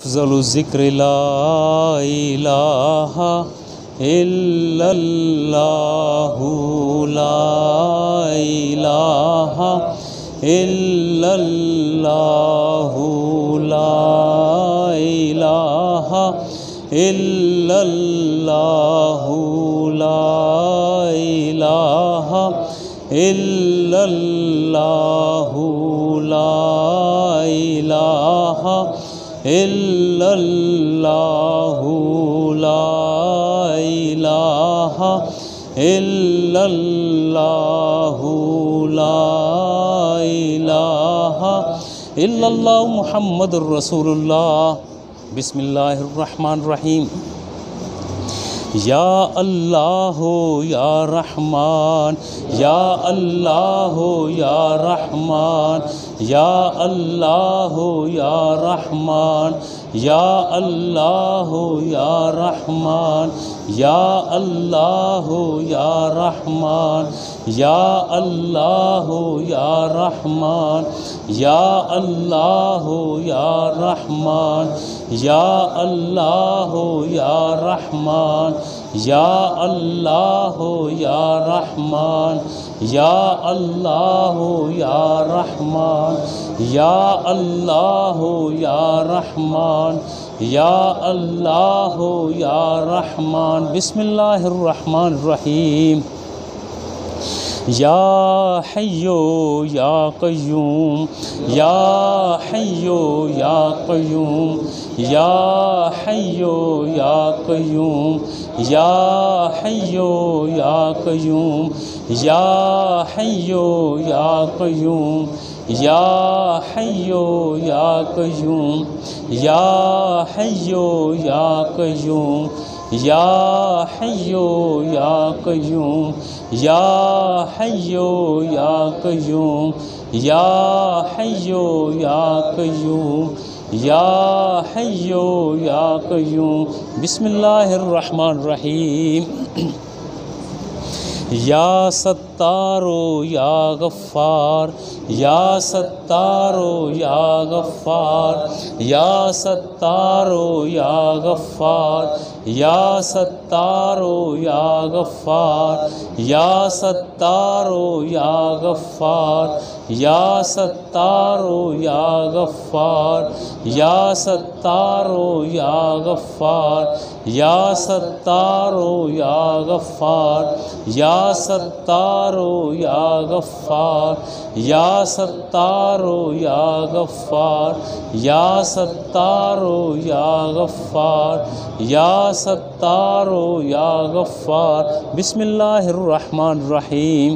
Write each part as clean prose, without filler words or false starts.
افضل الذکر لا الہ الا اللہ لا الہ الا اللہ لا الہ الا اللہ لا الہ الا اللہ لا الہ الا اللہ لا الہ الا اللہ لا الہ الا اللہ محمد الرسول اللہ۔ بسم اللہ الرحمن الرحیم۔ یا اللہ یا رحمان، یا اللہ یا رحمان، یا اللہ یا رحمان، یا اللہ یا رحمان، یا اللہ یا رحمان، یا اللہ یا رحمان، یا اللہ یا رحمان، یا اللہ یا رحمان، یا اللہ یا رحمان، یا اللہ یا رحمان، یا اللہ یا رحمان، یا اللہ یا رحمان۔ بسم اللہ الرحمن الرحیم۔ یا حی یا قیوم، یا حی یا قیوم، یا حی یا قیوم، یا حی یا قیوم، یا حی یا قیوم، یا حی یا قیوم، یا حی یا قیوم، یا حی یا قیوم، یا حی یا قیوم، یا حی یا قیوم، یا حی یا قیوم۔ بسم اللہ الرحمن الرحیم۔ یا ستار یا غفار، یا ستار یا غفار، یا ستار یا غفار، یا ستار یا غفار، یا ستار یا غفار، یا ستار یا غفار، یا ستار یا غفار، یا ستار یا غفار، یا ستار یا غفار، یا ستار یا غفار، یا ستار یا غفار، یا ستار یا غفار۔ بسم اللہ الرحمن الرحیم۔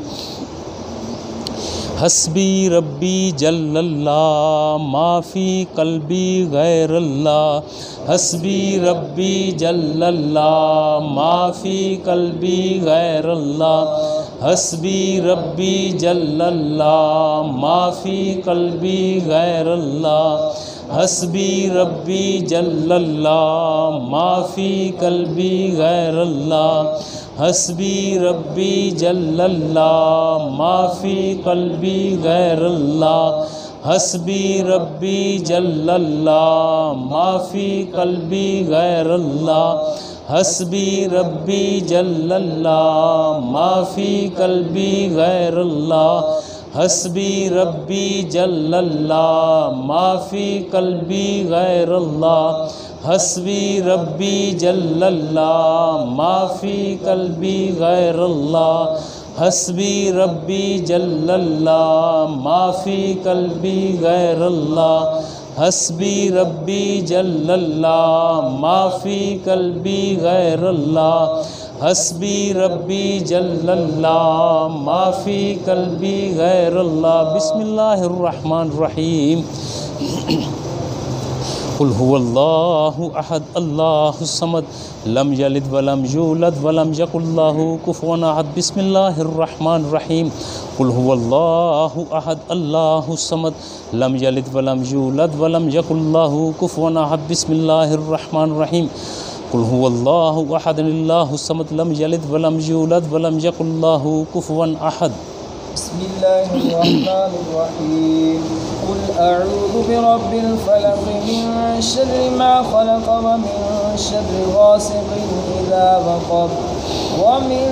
حسبی ربی جل اللہ ما فی قلبی غیر اللہ، حسبی ربی جل اللہ ما فی قلبی غیر اللہ، حسبی ربی جل اللہ ما فی قلبی غیر اللہ، حسبی ربی جل اللہ ما فی قلبی غیر اللہ، حسبی ربی جل اللہ ما فی قلبی غیر اللہ، حسبی ربی جل اللہ ما فی قلبی غیر اللہ، حسبی ربی جل اللہ ما فی قلبی غیر اللہ، حسبی ربی جل اللہ ما فی قلبی غیر اللہ، حسبی ربی جل اللہ ما فی قلبی غیر اللہ، حسبی ربی جل اللہ ما فی قلبی غیر اللہ، حسبی ربی جل اللہ ما فی قلبی غیر اللہ، حسبی ربی جل اللہ ما فی قلبی غیر اللہ۔ بسم اللہ الرحمن الرحیم۔ قل هو اللہ احد اللہ الصمد لم یلد ولم یولد ولم یکن لہ کفوا احد۔ بسم اللہ الرحمن الرحیم۔ قل هو اللہ احد اللہ الصمد لم یلد ولم یولد ولم یکن لہ کفوا احد۔ بسم اللہ الرحمن الرحیم۔ قل هو اللہ احد اللہ الصمد لم یلد ولم یولد ولم یکن لہ کفوا احد۔ بسم الله الرحمن الرحيم قل أعوذ برب الفلق من شر ما خلق ومن شر غاسق إذا وقب ومن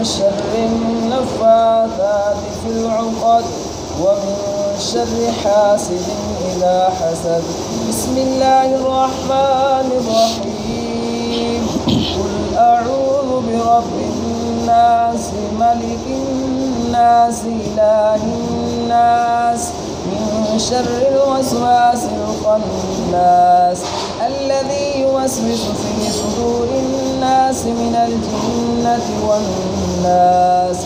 شر النفاثات في العقد ومن شر حاسد إذا حسد بسم الله الرحمن الرحيم قل أعوذ برب الناس ملك الناس إله الناس من شر الوسواس الخناس الذي يوسوس في صدور الناس من الجنة والناس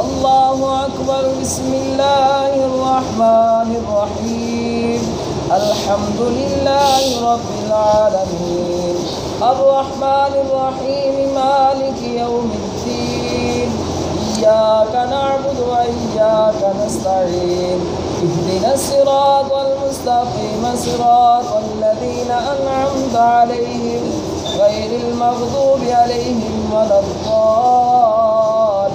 الله أكبر بسم الله الرحمن الرحيم الحمد لله رب العالمين الرحمن الرحيم مالك يوم الدين إياك نعبد وإياك نستعين اهدنا الصراط المستقيم صراط الذين أنعمت عليهم غير المغضوب عليهم ولا الضالين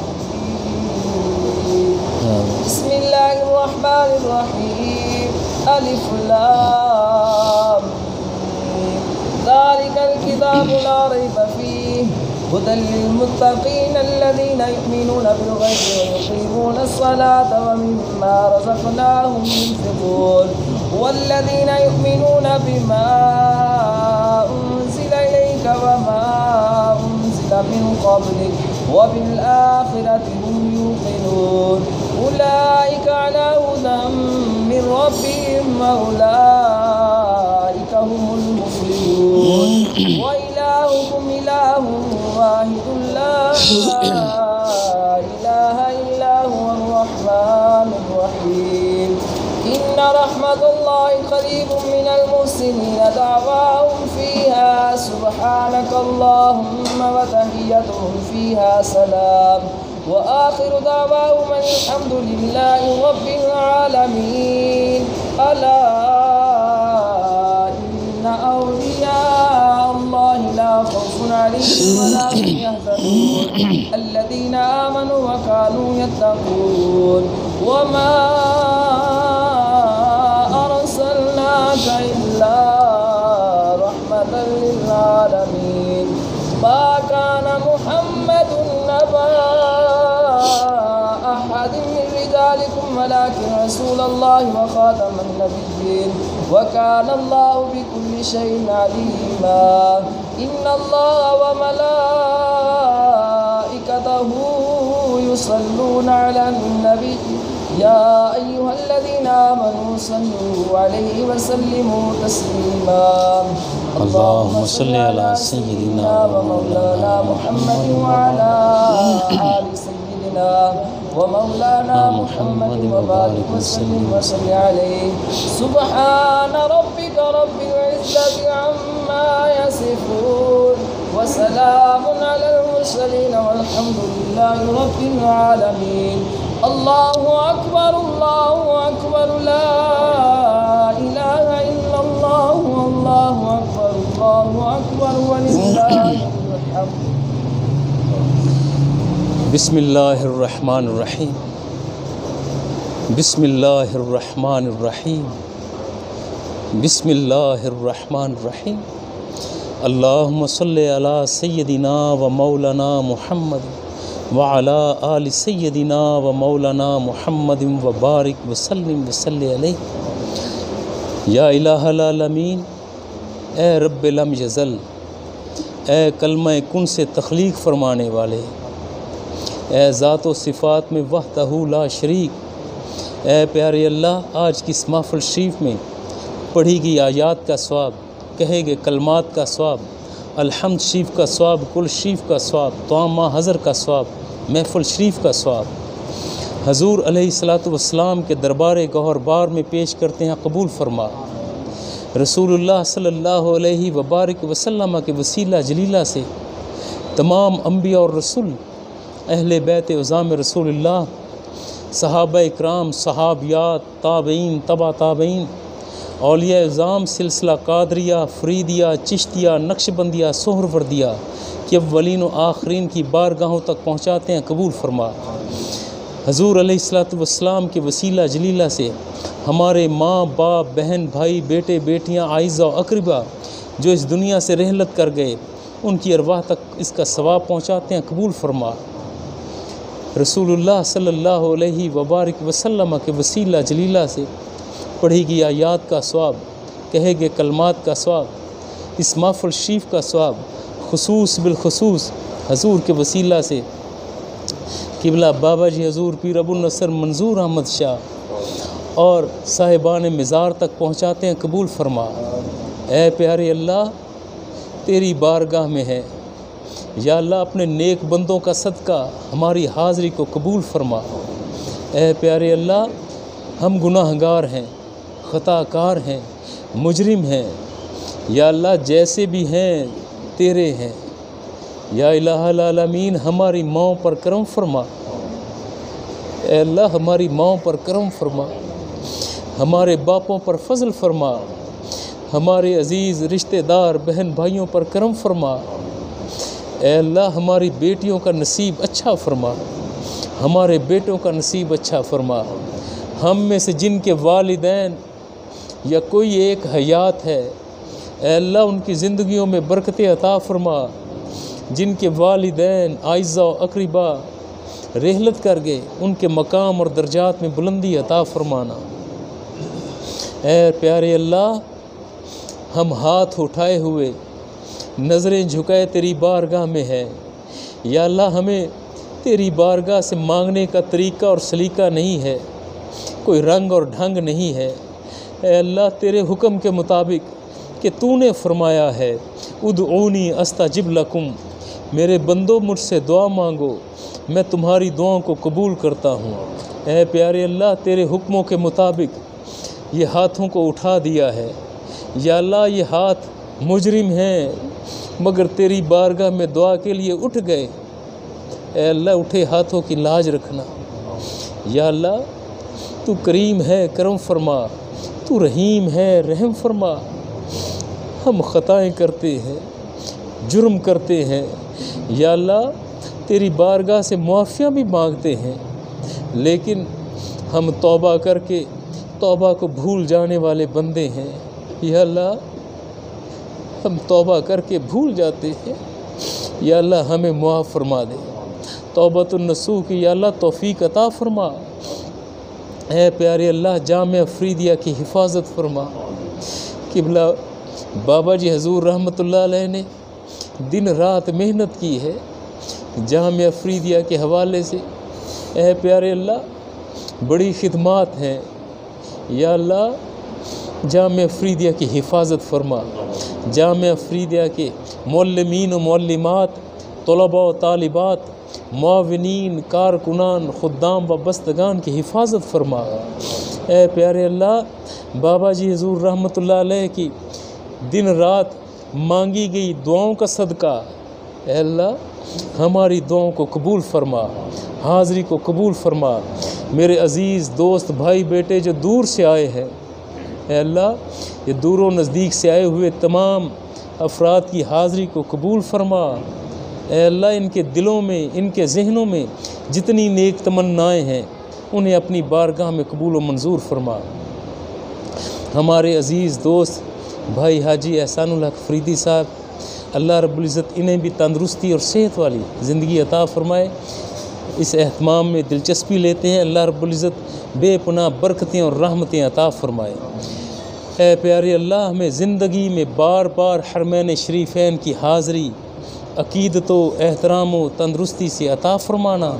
بسم الله الرحمن الرحيم ألف لام ذلك الكتاب لا ريب فيه هدى للمتقين الذين يؤمنون بالغيب ويقيمون الصلاة ومما رزقناهم ينفقون والذين يؤمنون بما أنزل إليك وما أنزل من قبلك وبالآخرة هم يوقنون أولئك على هدى من ربهم وأولئك هم المفلحون وإلهكم إله واحد لا إله إلا هو الرحمن الرحيم إن رحمة الله قريب من المحسنين دعواهم فيها سبحانك اللهم وتحيتهم فيها سلام وآخر دعواهم الحمد لله رب العالمين ألا إن أولياء الله لا خوف عليهم ولا هم يحزنون الذين آمنوا وكانوا يتقون وما أرسلناك إلا رحمة للعالمين ما كان محمد نبا أحد من رجالكم ولكن رسول الله وخاتم النبيين وكان الله بكل شيء عليما إن الله وملائكته يصلون على النبي يا أيها الذين آمنوا صلوا عليه وسلموا تسليما اللهم صل على سيدنا ومولانا محمد وعلى آل سيدنا ومولانا محمد وبارك وسلم وصل عليه سبحان ربك رب العزة عما يصفون وسلام على المرسلين والحمد لله رب العالمين الله أكبر لا إله إلا الله الله أكبر ولله الحمد بسم اللہ الرحمن الرحیم بسم اللہ الرحمن الرحیم بسم اللہ الرحمن الرحیم اللہم صلی علی سیدنا و مولانا محمد وعلی آل سیدنا و مولانا محمد وبارک وسلم وصلی علیہ یا الہ العالمین، اے رب لم یزل، اے کلمہ کن سے تخلیق فرمانے والے، اے ذات و صفات میں وحدہ لا شریک، اے پیارے اللہ، آج کی اس محفل شریف میں پڑھی گئی آیات کا ثواب، کہے گئے کلمات کا ثواب، الحمد شریف کا ثواب، کل شریف کا ثواب، توامہ حضر کا ثواب، محفل شریف کا ثواب حضور علیہ الصلاۃ والسلام کے دربار گوہر بار میں پیش کرتے ہیں، قبول فرما۔ رسول اللہ صلی اللہ علیہ وبارک وسلم کے وسیلہ جلیلہ سے تمام انبیاء اور رسول، اہل بیت عظام رسول اللہ، صحابہ اکرام، صحابیات، تابعین، تبع تابعین، اولیاء اعظام، سلسلہ قادریہ، فریدیہ، چشتیہ، نقشبندیہ، سہروردیہ کے اولین و آخرین کی بارگاہوں تک پہنچاتے ہیں، قبول فرما۔ حضور علیہ الصلوۃ والسلام کے وسیلہ جلیلہ سے ہمارے ماں باپ بہن بھائی بیٹے بیٹیاں اعزاء و اقربا جو اس دنیا سے رحلت کر گئے ان کی ارواح تک اس کا ثواب پہنچاتے ہیں، قبول فرما۔ رسول اللہ صلی اللہ علیہ وبارک وسلم کے وسیلہ جلیلہ سے پڑھی گئی آیات کا ثواب، کہے گئے کلمات کا ثواب، اس محفل شریف کا ثواب خصوص بالخصوص حضور کے وسیلہ سے قبلہ بابا جی حضور پیر ابو النصر منظور احمد شاہ اور صاحبان مزار تک پہنچاتے ہیں، قبول فرما۔ اے پیارے اللہ تیری بارگاہ میں ہے، یا اللہ اپنے نیک بندوں کا صدقہ ہماری حاضری کو قبول فرما۔ اے پیارے اللہ ہم گناہ گار ہیں، خطا کار ہیں، مجرم ہیں، یا اللہ جیسے بھی ہیں تیرے ہیں، یا الہ العالمین ہماری ماؤں پر کرم فرما۔ اے اللہ ہماری ماؤں پر کرم فرما، ہمارے باپوں پر فضل فرما، ہمارے عزیز رشتہ دار بہن بھائیوں پر کرم فرما۔ اے اللہ ہماری بیٹیوں کا نصیب اچھا فرما، ہمارے بیٹوں کا نصیب اچھا فرما۔ ہم میں سے جن کے والدین یا کوئی ایک حیات ہے، اے اللہ ان کی زندگیوں میں برکت عطا فرما۔ جن کے والدین اعزاء و اقربا رحلت کر گئے ان کے مقام اور درجات میں بلندی عطا فرمانا۔ اے پیارے اللہ ہم ہاتھ اٹھائے ہوئے نظریں جھکائے تیری بارگاہ میں ہے، یا اللہ ہمیں تیری بارگاہ سے مانگنے کا طریقہ اور سلیقہ نہیں ہے، کوئی رنگ اور ڈھنگ نہیں ہے۔ اے اللہ تیرے حکم کے مطابق کہ تو نے فرمایا ہے ادعونی استجب لکم، میرے بندوں مجھ سے دعا مانگو میں تمہاری دعاؤں کو قبول کرتا ہوں۔ اے پیارے اللہ تیرے حکموں کے مطابق یہ ہاتھوں کو اٹھا دیا ہے، یا اللہ یہ ہاتھ مجرم ہیں مگر تیری بارگاہ میں دعا کے لیے اٹھ گئے۔ اے اللہ اٹھے ہاتھوں کی لاج رکھنا، یا اللہ تو کریم ہے کرم فرما، تو رحیم ہے رحم فرما۔ ہم خطائیں کرتے ہیں، جرم کرتے ہیں، یا اللہ تیری بارگاہ سے معافیاں بھی مانگتے ہیں، لیکن ہم توبہ کر کے توبہ کو بھول جانے والے بندے ہیں۔ یا اللہ ہم توبہ کر کے بھول جاتے ہیں، یا اللہ ہمیں معاف فرما دے۔ توبۃ النصوح کی یا اللہ توفیق عطا فرما۔ اے پیارے اللہ جامعہ افریدیہ کی حفاظت فرما۔ قبلہ بابا جی حضور رحمۃ اللہ علیہ نے دن رات محنت کی ہے جامعہ افریدیہ کے حوالے سے۔ اے پیارے اللہ بڑی خدمات ہیں، یا اللہ جامعہ افریدیہ کی حفاظت فرما۔ جامعہ افریدیہ کے معلمین و معلمات، طلباء و طالبات، معاونین، کارکنان، خدام و بستگان کی حفاظت فرما۔ اے پیارے اللہ بابا جی حضور رحمۃ اللہ علیہ کی دن رات مانگی گئی دعاؤں کا صدقہ، اے اللہ ہماری دعاؤں کو قبول فرما، حاضری کو قبول فرما۔ میرے عزیز دوست بھائی بیٹے جو دور سے آئے ہیں، اے اللہ یہ دور و نزدیک سے آئے ہوئے تمام افراد کی حاضری کو قبول فرما۔ اے اللہ ان کے دلوں میں ان کے ذہنوں میں جتنی نیک تمنائیں ہیں انہیں اپنی بارگاہ میں قبول و منظور فرما۔ ہمارے عزیز دوست بھائی حاجی احسان الحق فریدی صاحب، اللہ رب العزت انہیں بھی تندرستی اور صحت والی زندگی عطا فرمائے۔ اس اہتمام میں دلچسپی لیتے ہیں، اللہ رب العزت بے پناہ برکتیں اور رحمتیں عطا فرمائے۔ اے پیارے اللہ ہمیں زندگی میں بار بار حرمین شریفین کی حاضری عقیدت و احترام و تندرستی سے عطا فرمانا،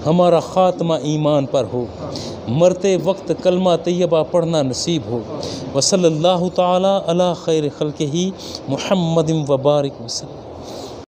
ہمارا خاتمہ ایمان پر ہو، مرتے وقت کلمہ طیبہ پڑھنا نصیب ہو۔ وصلی اللہ تعالی علی خیر خلقہ محمد وبارک وسلم۔